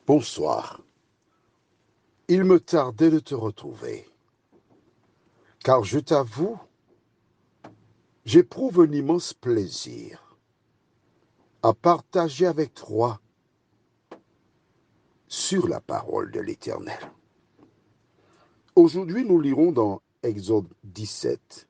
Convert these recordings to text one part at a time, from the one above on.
Bonsoir. Il me tardait de te retrouver, car je t'avoue, j'éprouve un immense plaisir à partager avec toi sur la parole de l'Éternel. Aujourd'hui, nous lirons dans Exode 17,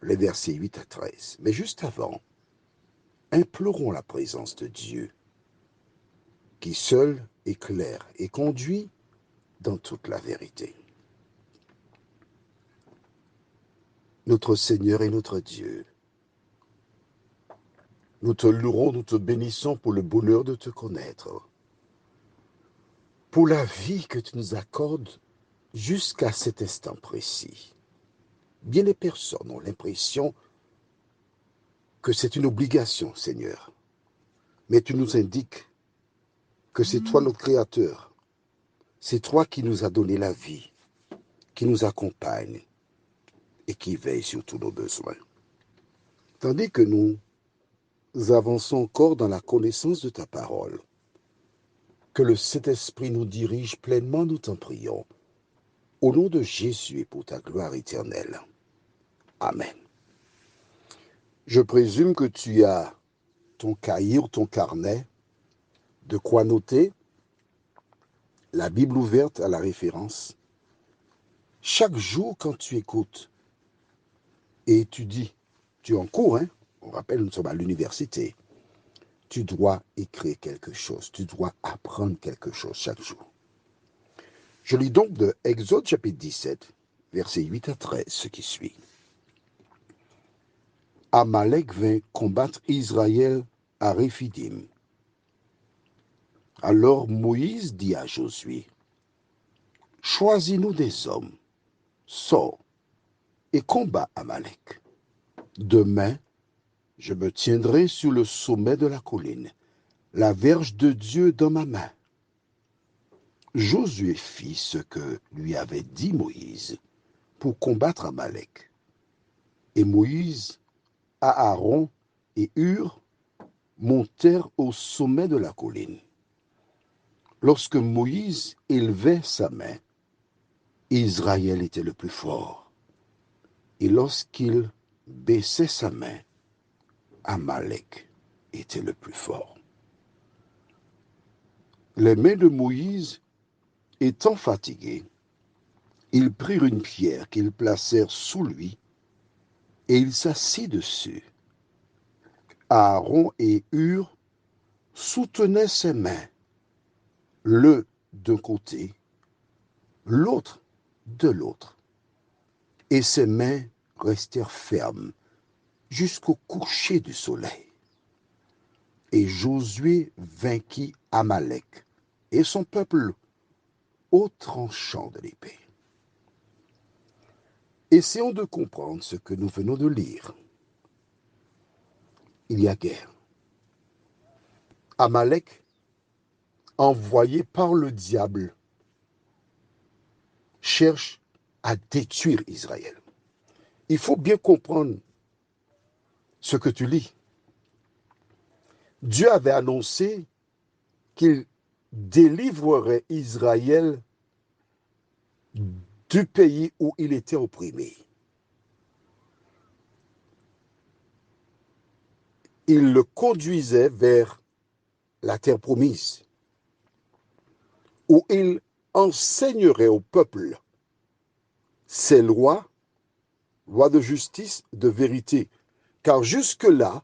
les versets 8 à 13. Mais juste avant, implorons la présence de Dieu, qui seul éclaire et conduit dans toute la vérité. Notre Seigneur et notre Dieu, nous te louerons, nous te bénissons pour le bonheur de te connaître, pour la vie que tu nous accordes jusqu'à cet instant précis. Bien des personnes ont l'impression que c'est une obligation, Seigneur, mais tu nous indiques que c'est toi notre Créateur, c'est toi qui nous as donné la vie, qui nous accompagne et qui veille sur tous nos besoins. Tandis que nous avançons encore dans la connaissance de ta parole, que le Saint-Esprit nous dirige pleinement, nous t'en prions, au nom de Jésus et pour ta gloire éternelle. Amen. Je présume que tu as ton cahier ou ton carnet, de quoi noter, la Bible ouverte à la référence. Chaque jour, quand tu écoutes et étudies, tu es en cours, hein? On rappelle, nous sommes à l'université. Tu dois écrire quelque chose, tu dois apprendre quelque chose chaque jour. Je lis donc de Exode chapitre 17, versets 8 à 13, ce qui suit. Amalek vint combattre Israël à Réphidim. Alors Moïse dit à Josué, « Choisis-nous des hommes, sors et combat Amalek. Demain, je me tiendrai sur le sommet de la colline, la verge de Dieu dans ma main. » Josué fit ce que lui avait dit Moïse pour combattre Amalek. Et Moïse, Aaron et Hur montèrent au sommet de la colline. Lorsque Moïse élevait sa main, Israël était le plus fort. Et lorsqu'il baissait sa main, Amalek était le plus fort. Les mains de Moïse étant fatiguées, ils prirent une pierre qu'ils placèrent sous lui et il s'assit dessus. Aaron et Hur soutenaient ses mains, l'un d'un côté, l'autre de l'autre, et ses mains restèrent fermes jusqu'au coucher du soleil. Et Josué vainquit Amalek et son peuple au tranchant de l'épée. Essayons de comprendre ce que nous venons de lire. Il y a guerre. Amalek, envoyé par le diable, cherche à détruire Israël. Il faut bien comprendre ce que tu lis. Dieu avait annoncé qu'il délivrerait Israël du pays où il était opprimé. Il le conduisait vers la terre promise, où il enseignerait au peuple ses lois, lois de justice, de vérité. Car jusque-là,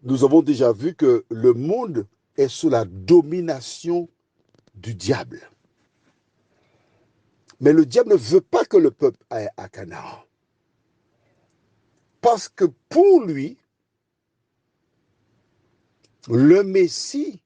nous avons déjà vu que le monde est sous la domination du diable. Mais le diable ne veut pas que le peuple aille à Canaan. Parce que pour lui, le Messie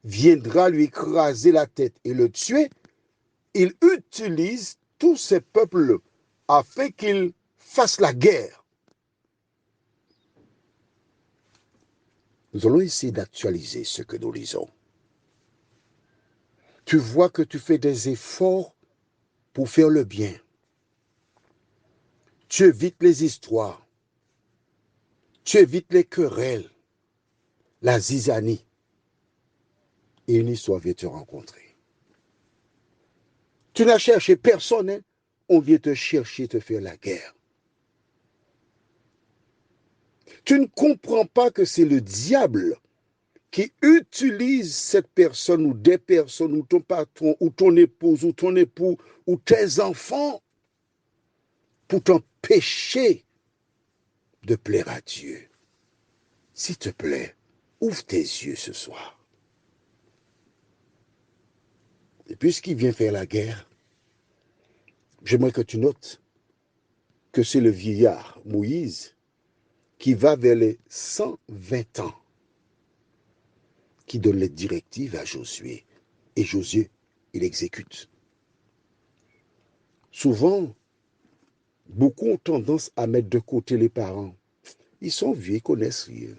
viendra lui écraser la tête et le tuer. Il utilise tous ces peuples afin qu'ils fassent la guerre. Nous allons essayer d'actualiser ce que nous lisons. Tu vois que tu fais des efforts pour faire le bien. Tu évites les histoires. Tu évites les querelles, la zizanie. et une histoire vient te rencontrer. Tu n'as cherché personne, hein? On vient te chercher, te faire la guerre. Tu ne comprends pas que c'est le diable qui utilise cette personne ou des personnes ou ton patron ou ton épouse ou ton époux ou tes enfants pour t'empêcher de plaire à Dieu. S'il te plaît, ouvre tes yeux ce soir. Et puisqu'il vient faire la guerre, j'aimerais que tu notes que c'est le vieillard, Moïse, qui va vers les 120 ans, qui donne les directives à Josué. Et Josué, il exécute. Souvent, beaucoup ont tendance à mettre de côté les parents. Ils sont vieux, ils connaissent rien.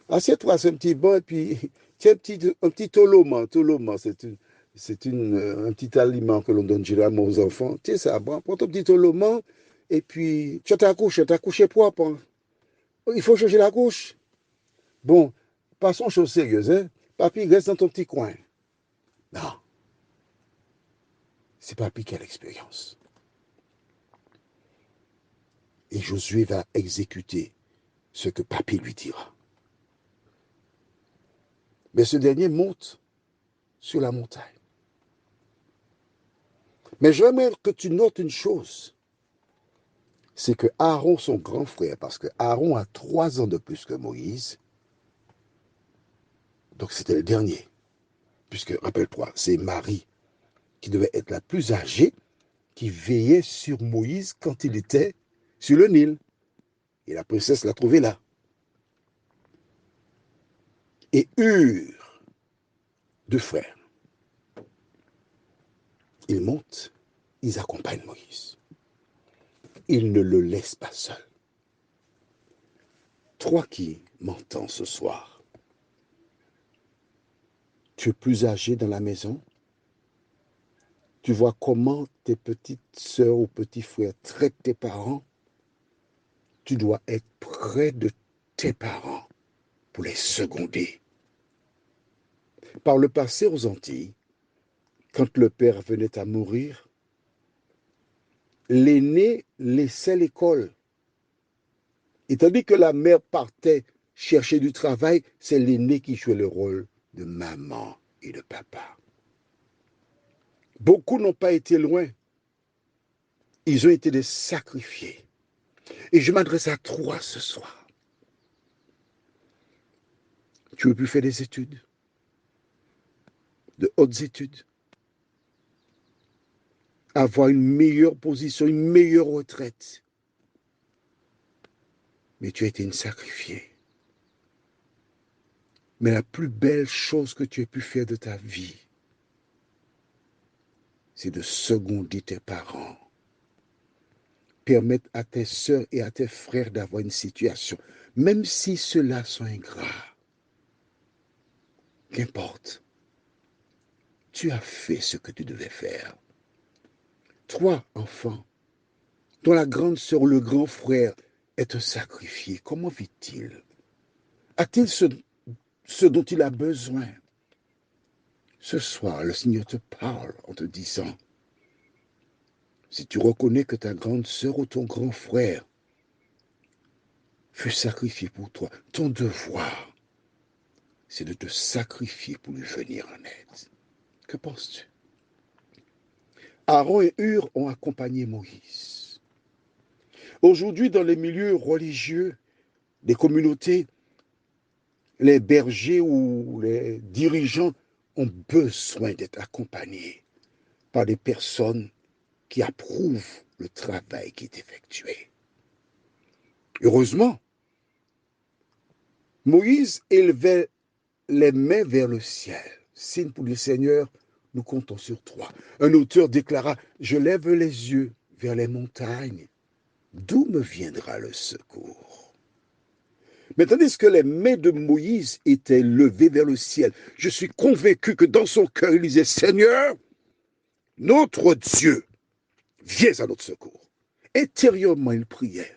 Assieds-toi sur un petit banc et puis tiens un petit toloma. Toloma, un petit aliment que l'on donne généralement aux enfants. Tiens ça, bon, prends ton petit toloma et puis tu t'as couché propre. Hein. Il faut changer la couche. Bon, passons aux choses sérieuses. Hein? Papy, reste dans ton petit coin. Non, c'est papy qui a l'expérience. Et Josué va exécuter ce que papy lui dira. Mais ce dernier monte sur la montagne. Mais j'aimerais que tu notes une chose. C'est que Aaron, son grand frère, parce que Aaron a 3 ans de plus que Moïse, donc c'était le dernier. Puisque, rappelle-toi, c'est Marie qui devait être la plus âgée, qui veillait sur Moïse quand il était sur le Nil. Et la princesse l'a trouvé là. Et Hur, 2 frères, ils montent, ils accompagnent Moïse. Ils ne le laissent pas seul. Toi qui m'entends ce soir, tu es plus âgé dans la maison, tu vois comment tes petites sœurs ou petits frères traitent tes parents, tu dois être près de tes parents pour les seconder. Par le passé aux Antilles, quand le père venait à mourir, l'aîné laissait l'école. Et tandis que la mère partait chercher du travail, c'est l'aîné qui jouait le rôle de maman et de papa. Beaucoup n'ont pas été loin. Ils ont été des sacrifiés. Et je m'adresse à toi ce soir. Tu veux plus faire des études, de hautes études, avoir une meilleure position, une meilleure retraite. Mais tu as été une sacrifiée. Mais la plus belle chose que tu aies pu faire de ta vie, c'est de seconder tes parents. Permettre à tes sœurs et à tes frères d'avoir une situation, même si ceux-là sont ingrats. Qu'importe. Tu as fait ce que tu devais faire. Toi, enfant, dont la grande sœur ou le grand frère est un sacrifié, comment vit-il? A-t-il ce dont il a besoin? Ce soir, le Seigneur te parle en te disant, si tu reconnais que ta grande sœur ou ton grand frère fut sacrifié pour toi, ton devoir, c'est de te sacrifier pour lui venir en aide. Que penses-tu? Aaron et Hur ont accompagné Moïse. Aujourd'hui, dans les milieux religieux des communautés, les bergers ou les dirigeants ont besoin d'être accompagnés par des personnes qui approuvent le travail qui est effectué. Heureusement, Moïse élevait les mains vers le ciel, signe pour le Seigneur, nous comptons sur toi. Un auteur déclara, je lève les yeux vers les montagnes, d'où me viendra le secours? Mais tandis que les mains de Moïse étaient levées vers le ciel, je suis convaincu que dans son cœur, il disait, Seigneur, notre Dieu, viens à notre secours. Intérieurement, il priait.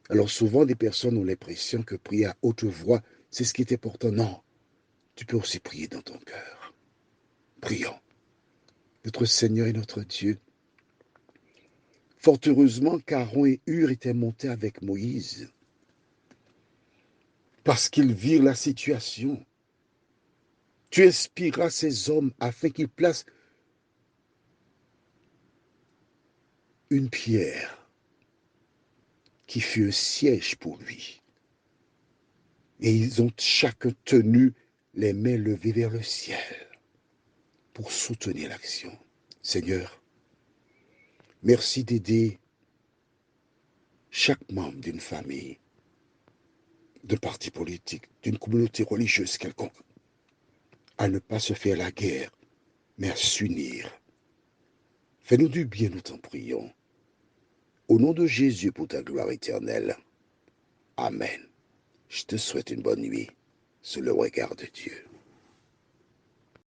Alors souvent, des personnes ont l'impression que prier à haute voix, c'est ce qui est important. Non. Tu peux aussi prier dans ton cœur. Prions. Notre Seigneur et notre Dieu, fort heureusement qu'Aaron et Hur étaient montés avec Moïse, parce qu'ils virent la situation. Tu inspiras ces hommes afin qu'ils placent une pierre qui fut un siège pour lui. Et ils ont chacun tenu les mains levées vers le ciel pour soutenir l'action. Seigneur, merci d'aider chaque membre d'une famille, d'un parti politique, d'une communauté religieuse quelconque, à ne pas se faire la guerre, mais à s'unir. Fais-nous du bien, nous t'en prions. Au nom de Jésus pour ta gloire éternelle. Amen. Je te souhaite une bonne nuit sous le regard de Dieu.